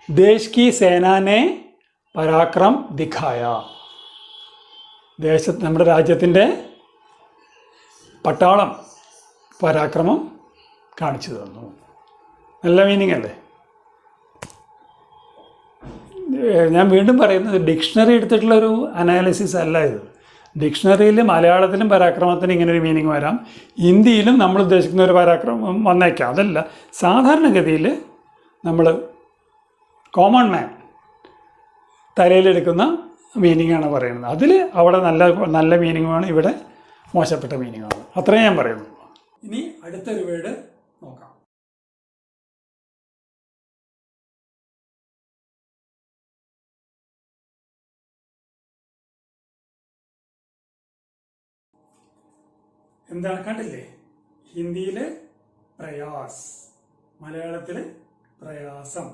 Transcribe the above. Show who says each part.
Speaker 1: ദേശ് കി സേനാനെ പരാക്രം ദിഖായ. നമ്മുടെ രാജ്യത്തിൻ്റെ പട്ടാളം പരാക്രമം കാണിച്ചു തന്നു. നല്ല മീനിങ് അല്ലേ? ഞാൻ വീണ്ടും പറയുന്നത് ഡിക്ഷണറി എടുത്തിട്ടുള്ളൊരു അനാലിസിസ് അല്ല ഇത്. ഡിക്ഷണറിയിൽ മലയാളത്തിലും പരാക്രമത്തിന് ഇങ്ങനൊരു മീനിങ് വരാം, ഹിന്ദിയിലും നമ്മൾ ഉദ്ദേശിക്കുന്ന ഒരു പരാക്രമം വന്നേക്കാം. അതല്ല, സാധാരണഗതിയിൽ നമ്മൾ കോമൺ മാൻ തലയിലെടുക്കുന്ന മീനിങ്ങാണ് പറയുന്നത്. അതിൽ അവിടെ നല്ല മീനിങ്ങുമാണ്, ഇവിടെ മോശപ്പെട്ട മീനിങ്ങാണ്. അത്രയും ഞാൻ പറയുന്നു. ഇനി അടുത്തൊരു വേർഡ് നോക്കാം. എന്താണ്? കണ്ടില്ലേ? ഹിന്ദിയിൽ പ്രയാസ്, മലയാളത്തിൽ പ്രയാസം.